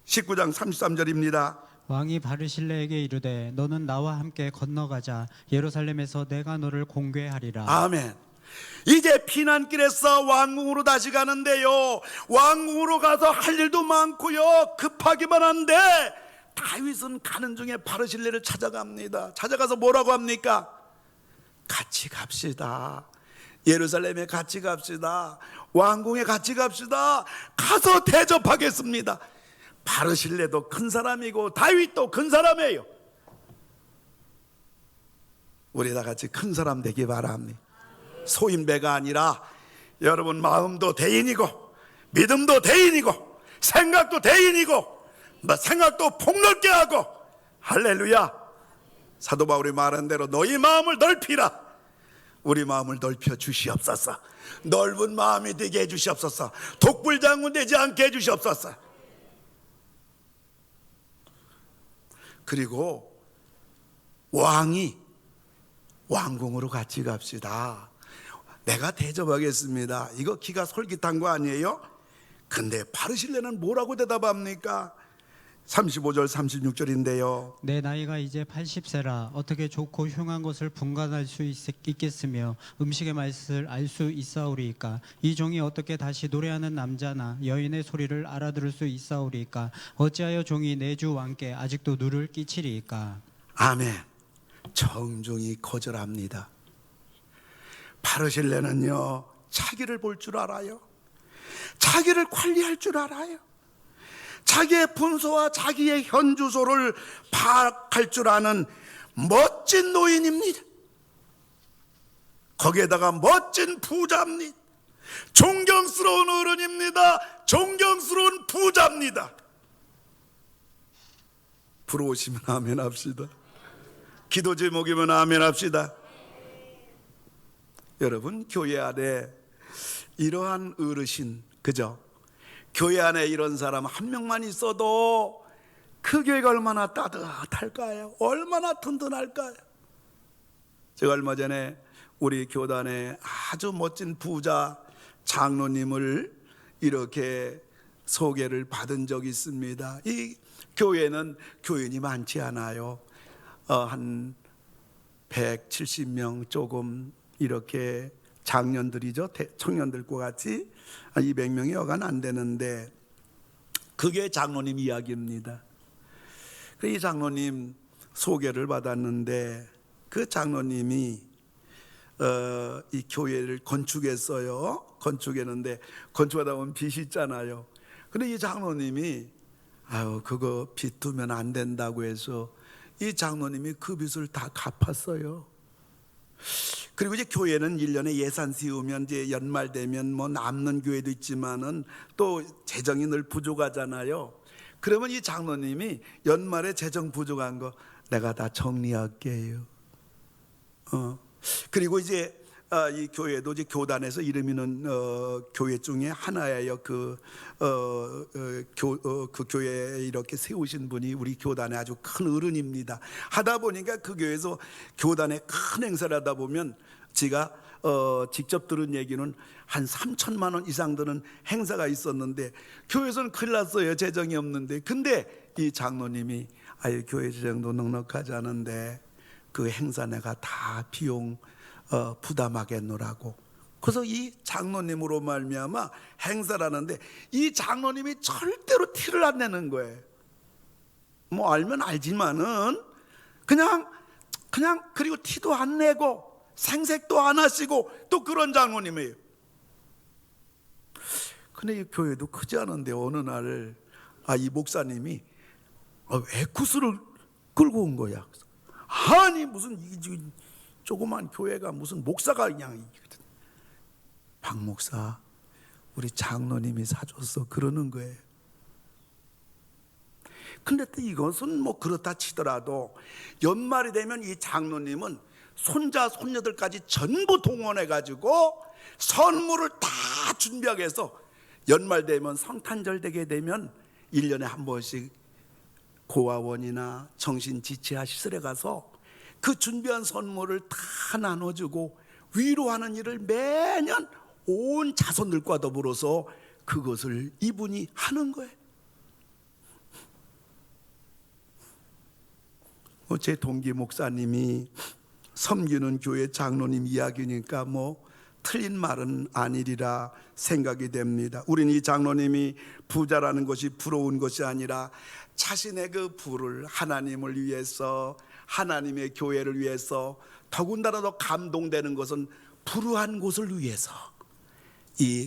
19장 33절입니다. 왕이 바르실레에게 이르되 너는 나와 함께 건너가자. 예루살렘에서 내가 너를 공궤하리라. 아멘. 이제 피난길에서 왕궁으로 다시 가는데요, 왕궁으로 가서 할 일도 많고요, 급하기만 한데 다윗은 가는 중에 바르실레를 찾아갑니다. 찾아가서 뭐라고 합니까? 같이 갑시다. 예루살렘에 같이 갑시다. 왕궁에 같이 갑시다. 가서 대접하겠습니다. 바르실레도 큰 사람이고 다윗도 큰 사람이에요. 우리 다 같이 큰 사람 되기 바랍니다. 소인배가 아니라 여러분, 마음도 대인이고 믿음도 대인이고 생각도 대인이고 생각도 폭넓게 하고, 할렐루야. 사도 바울이 말한 대로 너희 마음을 넓히라. 우리 마음을 넓혀 주시옵소서. 넓은 마음이 되게 해 주시옵소서. 독불장군 되지 않게 해 주시옵소서. 그리고 왕이 왕궁으로 같이 갑시다. 내가 대접하겠습니다. 이거 기가 솔깃한 거 아니에요? 근데 바르실레는 뭐라고 대답합니까? 35절 36절인데요. 내 나이가 이제 80세라 어떻게 좋고 흉한 것을 분간할 수 있겠으며 음식의 맛을 알 수 있사오리이까. 이 종이 어떻게 다시 노래하는 남자나 여인의 소리를 알아들을 수 있사오리이까. 어찌하여 종이 내 주 왕께 아직도 누를 끼치리이까. 아멘. 정중히 거절합니다. 바르실레는요, 자기를 볼 줄 알아요. 자기를 관리할 줄 알아요. 자기의 분소와 자기의 현주소를 파악할 줄 아는 멋진 노인입니다. 거기에다가 멋진 부자입니다. 존경스러운 어른입니다. 존경스러운 부자입니다. 부러우시면 아멘 합시다. 기도 제목이면 아멘 합시다. 여러분, 교회 안에 이러한 어르신, 그죠? 교회 안에 이런 사람 한 명만 있어도 그 교회가 얼마나 따뜻할까요? 얼마나 든든할까요? 제가 얼마 전에 우리 교단에 아주 멋진 부자 장로님을 이렇게 소개를 받은 적이 있습니다. 이 교회는 교인이 많지 않아요. 한 170명 조금 이렇게 장년들이죠. 청년들과 같이 200명이 여간 안 되는데 그게 장로님 이야기입니다. 이 장로님 소개를 받았는데 그 장로님이 이 교회를 건축했어요. 건축했는데 건축하다 보면 빚이 있잖아요. 근데 이 장로님이 그거 빚 두면 안 된다고 해서 이 장로님이 그 빚을 다 갚았어요. 그리고 이제 교회는 1년에 예산 세우면 이제 연말 되면 뭐 남는 교회도 있지만은 또 재정이 늘 부족하잖아요. 그러면 이 장로님이 연말에 재정 부족한 거 내가 다 정리할게요. 그리고 이제 이 교회도 이제 교단에서 이름 있는 교회 중에 하나예요. 그 교회에 이렇게 세우신 분이 우리 교단의 아주 큰 어른입니다. 하다 보니까 그 교회에서 교단에 큰 행사를 하다 보면 제가 직접 들은 얘기는 한 3천만 원 이상 드는 행사가 있었는데 교회에서는 큰일 났어요. 재정이 없는데. 근데 이 장로님이 교회 재정도 넉넉하지 않은데 그 행사 내가 다 비용 부담하겠노라고. 그래서 이 장로님으로 말미암아 행사를 하는데 이 장로님이 절대로 티를 안 내는 거예요. 뭐 알면 알지만은 그냥 그리고 티도 안 내고 생색도 안 하시고 또 그런 장로님이에요. 근데 이 교회도 크지 않은데 어느 날 이 목사님이 에쿠스를 끌고 온 거야. 아니 무슨 조그만 교회가 무슨 목사가 그냥 박 목사 우리 장로님이 사줬어 그러는 거예요. 근데 또 이것은 뭐 그렇다 치더라도 연말이 되면 이 장로님은 손자 손녀들까지 전부 동원해 가지고 선물을 다 준비하게 해서 연말 되면 성탄절 되게 되면 1년에 한 번씩 고아원이나 정신지체화 시설에 가서 그 준비한 선물을 다 나눠주고 위로하는 일을 매년 온 자손들과 더불어서 그것을 이분이 하는 거예요. 제 동기 목사님이 섬기는 교회 장로님 이야기니까 뭐 틀린 말은 아니리라 생각이 됩니다. 우리는 이 장로님이 부자라는 것이 부러운 것이 아니라 자신의 그 부를 하나님을 위해서 하나님의 교회를 위해서 더군다나 더 감동되는 것은 불우한 곳을 위해서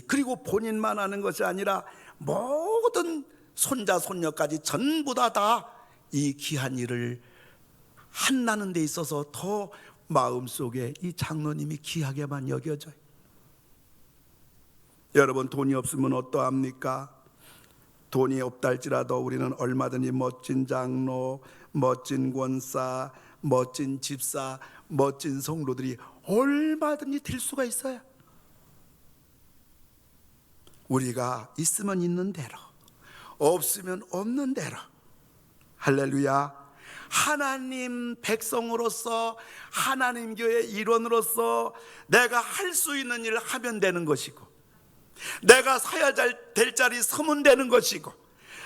그리고 본인만 하는 것이 아니라 모든 손자 손녀까지 전부 다 이 귀한 일을 한나는 데 있어서 더 마음속에 이 장로님이 귀하게만 여겨져요. 여러분 돈이 없으면 어떠합니까? 돈이 없다 할지라도 우리는 얼마든지 멋진 장로, 멋진 권사, 멋진 집사, 멋진 성도들이 얼마든지 될 수가 있어요. 우리가 있으면 있는 대로, 없으면 없는 대로. 할렐루야. 하나님 백성으로서 하나님 교회 일원으로서 내가 할 수 있는 일을 하면 되는 것이고 내가 서야 될 자리 서면 되는 것이고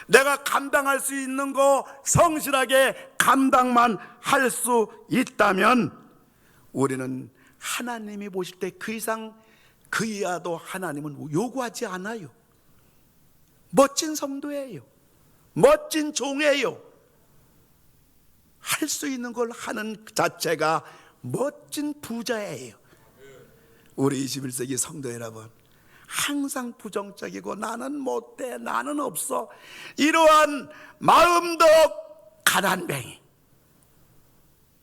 내가 감당할 수 있는 거 성실하게 감당만 할 수 있다면 우리는 하나님이 보실 때 그 이상 그 이하도 하나님은 요구하지 않아요. 멋진 성도예요. 멋진 종이에요. 할 수 있는 걸 하는 자체가 멋진 부자예요. 우리 21세기 성도 여러분, 항상 부정적이고 나는 못돼, 나는 없어, 이러한 마음도 가난뱅이,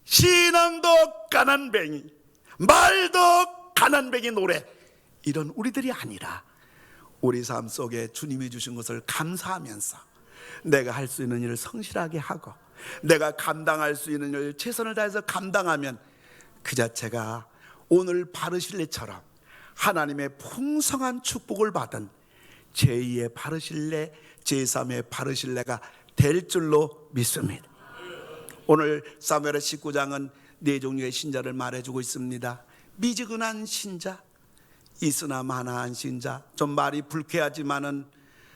신앙도 가난뱅이, 말도 가난뱅이 노래, 이런 우리들이 아니라 우리 삶 속에 주님이 주신 것을 감사하면서 내가 할 수 있는 일을 성실하게 하고 내가 감당할 수 있는 일을 최선을 다해서 감당하면 그 자체가 오늘 바르실레처럼 하나님의 풍성한 축복을 받은 제2의 바르실레, 제3의 바르실레가 될 줄로 믿습니다. 오늘 사무엘하 19장은 네 종류의 신자를 말해주고 있습니다. 미지근한 신자, 있으나 마나한 신자. 좀 말이 불쾌하지만은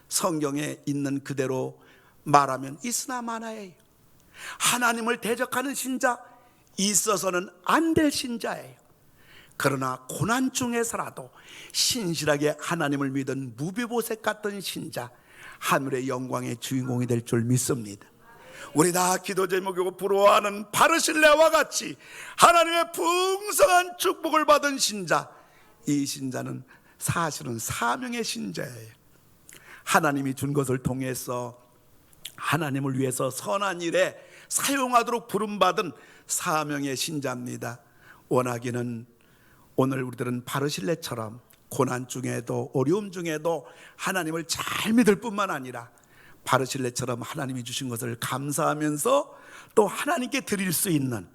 성경에 있는 그대로 말하면 있으나 마나예요. 하나님을 대적하는 신자, 있어서는 안 될 신자예요. 그러나 고난 중에서라도 신실하게 하나님을 믿은 무비보셋 같은 신자, 하늘의 영광의 주인공이 될 줄 믿습니다. 우리 다 기도 제목이고 부러워하는 바르실레와 같이 하나님의 풍성한 축복을 받은 신자, 이 신자는 사실은 사명의 신자예요. 하나님이 준 것을 통해서 하나님을 위해서 선한 일에 사용하도록 부름받은 사명의 신자입니다. 원하기는 오늘 우리들은 바르실레처럼 고난 중에도 어려움 중에도 하나님을 잘 믿을 뿐만 아니라 바르실레처럼 하나님이 주신 것을 감사하면서 또 하나님께 드릴 수 있는,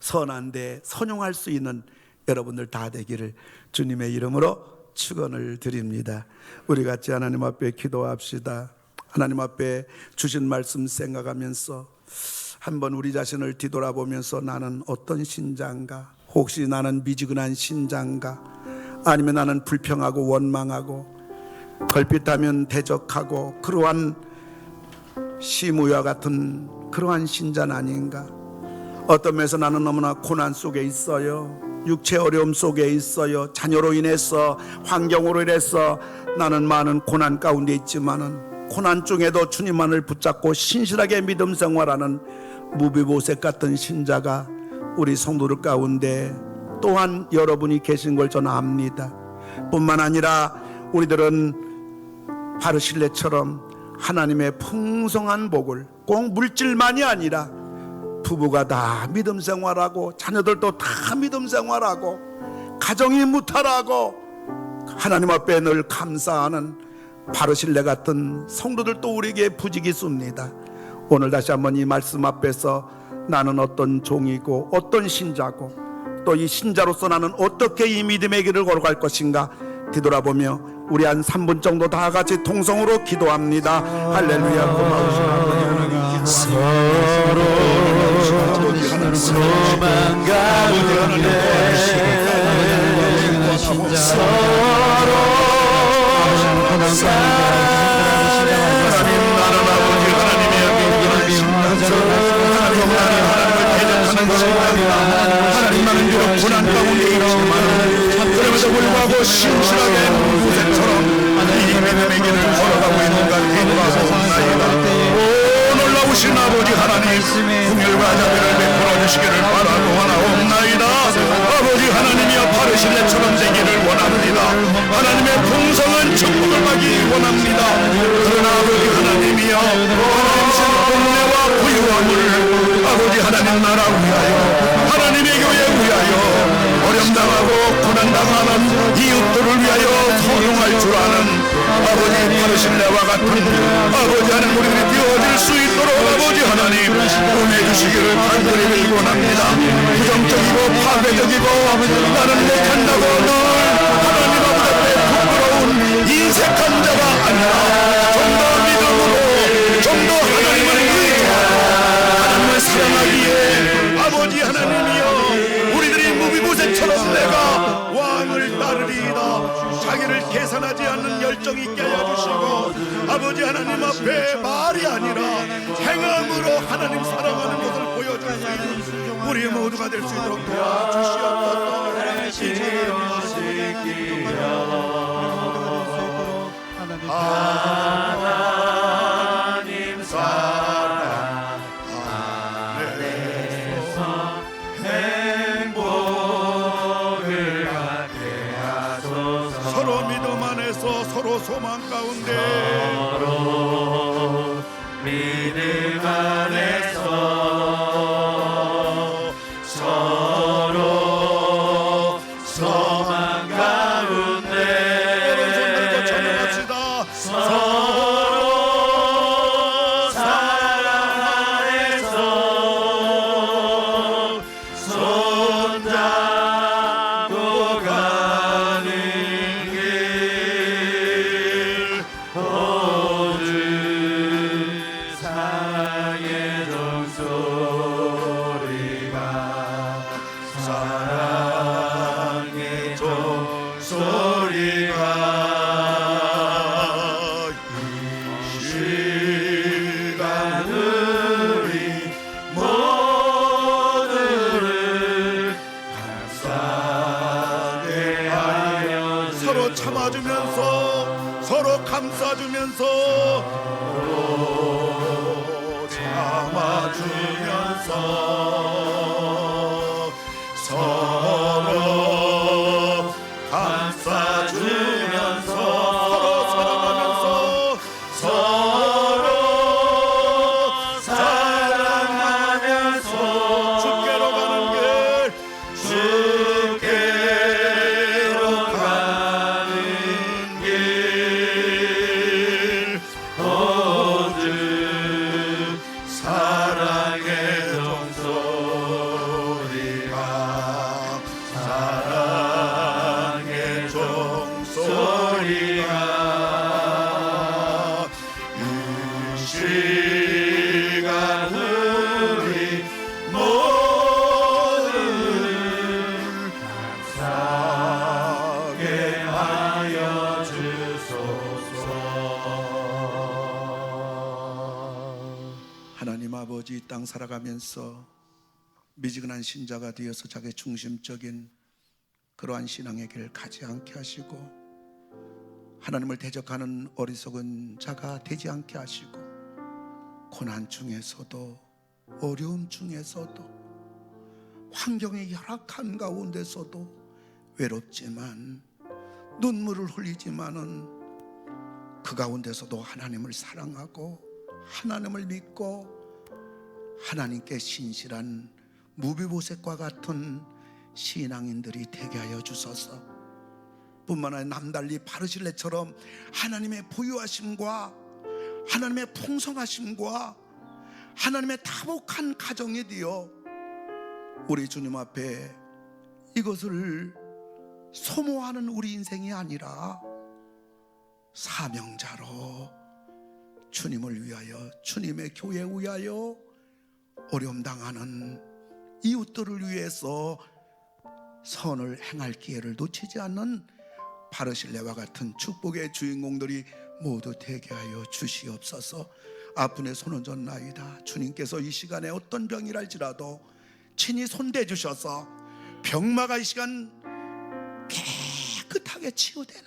선한데 선용할 수 있는 여러분들 다 되기를 주님의 이름으로 축원을 드립니다. 우리 같이 하나님 앞에 기도합시다. 하나님 앞에 주신 말씀 생각하면서 한번 우리 자신을 뒤돌아보면서 나는 어떤 신자인가? 혹시 나는 미지근한 신자인가? 아니면 나는 불평하고 원망하고 걸핏하면 대적하고 그러한 시무와 같은 그러한 신자는 아닌가? 어떤 면에서 나는 너무나 고난 속에 있어요. 육체 어려움 속에 있어요. 자녀로 인해서, 환경으로 인해서 나는 많은 고난 가운데 있지만은 고난 중에도 주님만을 붙잡고 신실하게 믿음 생활하는 무비보셋 같은 신자가 우리 성도들 가운데 또한 여러분이 계신 걸 저는 압니다. 뿐만 아니라 우리들은 바르실레처럼 하나님의 풍성한 복을 꼭 물질만이 아니라 부부가 다 믿음 생활하고 자녀들도 다 믿음 생활하고 가정이 무탈하고 하나님 앞에 늘 감사하는 바르실레 같은 성도들도 우리에게 부지기수입니다. 오늘 다시 한번 이 말씀 앞에서 나는 어떤 종이고 어떤 신자고 또 이 신자로서 나는 어떻게 이 믿음의 길을 걸어갈 것인가 뒤돌아보며 우리 한 3분 정도 다 같이 통성으로 기도합니다. 할렐루야. 고마우신 아버지 서로 소망 가운데 서로 사랑하는 나는 아버지 하나님의 하나님 나는 비록 고난 가운데 있지만 그럼에도 불구하고 신실하게 무비보셋처럼 이 믿음의 길을 걸어가고 있는가 되돌아보옵나이다. 오 놀라우신 아버지 하나님, 긍휼과 자비를 베풀어 주시기를 바라고 하나옵나이다. 아버지 하나님이여 바르실레처럼 되기를 원합니다. 하나님의 풍성한 축복을 받기 원합니다. 그러나 아버지 하나님이여 하나님의 복내와 부유함을 아버지 하나님 나라 위하여 하나님의 교회 위하여 어려움당하고 고난당하는 이웃들을 위하여 소용할 줄 아는 아버지 바르실레와 같은 아버지 하나님 우리들이 되어질 수 있도록 아버지 하나님 은혜 주시기를 간절히 빌고 원합니다. 부정적이고 파괴적이고 나는 못한다고 늘 하나님 아버지 앞에 부끄러운 인색한 자가 아니라 좀 더 믿음으로 좀 더 하나님을 의지하고 하나님을 사랑하기에 아버지 하나님이여 우리들이 무비보셋처럼 내가 왕을 따르리이다 자기를 계산하지 않는 열정 있게 하여 주시고 아버지 하나님 앞에 말이 하나님 사랑하는 것을 보여줄 수 있는 우리 모두가 될 수 있도록 도와주시옵소서. 사랑을 실천하며 하나님 사랑 안에서 행복을 갖게 하소서. 서로 믿음 안에서 서로 소망 가운데 서로 믿음 안에서 서로 소망 가운데 손 들고 찬양합시다. 서로 사랑 안에서 손잡고 가는 길 모두 사랑의 종소리가 사랑의 종소리가 이 시간 우리 모두를 감싸게 하여 서로 참아주면서 서로 감싸주면서 서로 참아주면서 서로 감싸주면서 서로 사랑하면서 서로 사랑하면서 주께로 가는 길 주께로 가는 길 모두 사랑의 종소리가 사랑의 종소리가 이 시간 우리 모두 감사하게 하여 주소서. 하나님 아버지, 이 땅 살아가면서 미지근한 신자가 되어서 자기 중심적인 그러한 신앙의 길을 가지 않게 하시고 하나님을 대적하는 어리석은 자가 되지 않게 하시고 고난 중에서도 어려움 중에서도 환경이 열악한 가운데서도 외롭지만 눈물을 흘리지만은 그 가운데서도 하나님을 사랑하고 하나님을 믿고 하나님께 신실한 무비보셋과 같은 신앙인들이 되게 하여 주소서. 뿐만 아니라 남달리 바르실레처럼 하나님의 부유하심과 하나님의 풍성하심과 하나님의 다복한 가정이 되어 우리 주님 앞에 이것을 소모하는 우리 인생이 아니라 사명자로 주님을 위하여, 주님의 교회에 위하여 어려움 당하는 이웃들을 위해서 선을 행할 기회를 놓치지 않는 바르실레와 같은 축복의 주인공들이 모두 되게 하여 주시옵소서. 아픈의 손은 졌나이다. 주님께서 이 시간에 어떤 병이랄지라도 친히 손대 주셔서 병마가 이 시간 깨끗하게 치유되는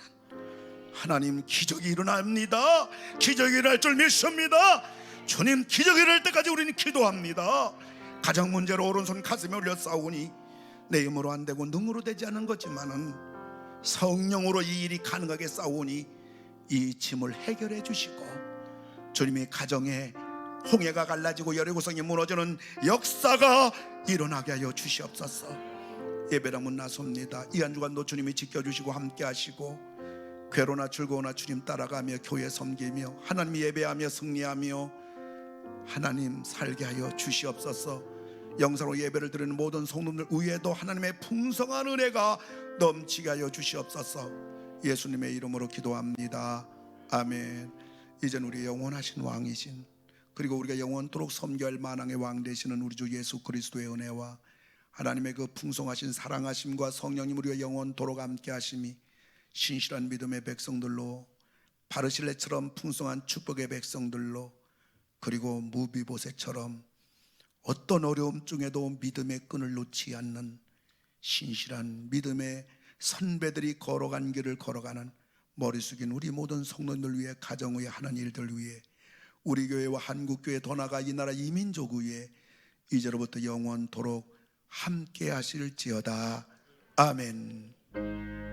하나님 기적이 일어납니다. 기적이 일어날 줄 믿습니다. 주님 기적이 일어날 때까지 우리는 기도합니다. 가정 문제로 오른손 가슴에 올려 싸우니 내 힘으로 안 되고 능으로 되지 않는 거지만은 성령으로 이 일이 가능하게 싸우니 이 짐을 해결해 주시고 주님이 가정에 홍해가 갈라지고 여리고성이 무너지는 역사가 일어나게 하여 주시옵소서. 예배당문 나섭니다. 이 한 주간도 주님이 지켜주시고 함께 하시고 괴로나 즐거우나 주님 따라가며 교회 섬기며 하나님 예배하며 승리하며 하나님 살게 하여 주시옵소서. 영상으로 예배를 드리는 모든 성도들 위에도 하나님의 풍성한 은혜가 넘치게 하여 주시옵소서. 예수님의 이름으로 기도합니다. 아멘. 이젠 우리 영원하신 왕이신 그리고 우리가 영원토록 섬겨할 만왕의 왕 되시는 우리 주 예수 그리스도의 은혜와 하나님의 그 풍성하신 사랑하심과 성령님 우리와 영원토록 함께 하심이 신실한 믿음의 백성들로 바르실레처럼 풍성한 축복의 백성들로 그리고 무비보셋처럼 어떤 어려움 중에도 믿음의 끈을 놓지 않는 신실한 믿음의 선배들이 걸어간 길을 걸어가는 머리 숙인 우리 모든 성도님들 위해, 가정 위해, 하는 일들 위해, 우리 교회와 한국교회, 더 나아가 이 나라 이민족 위해 이제로부터 영원토록 함께 하실지어다. 아멘.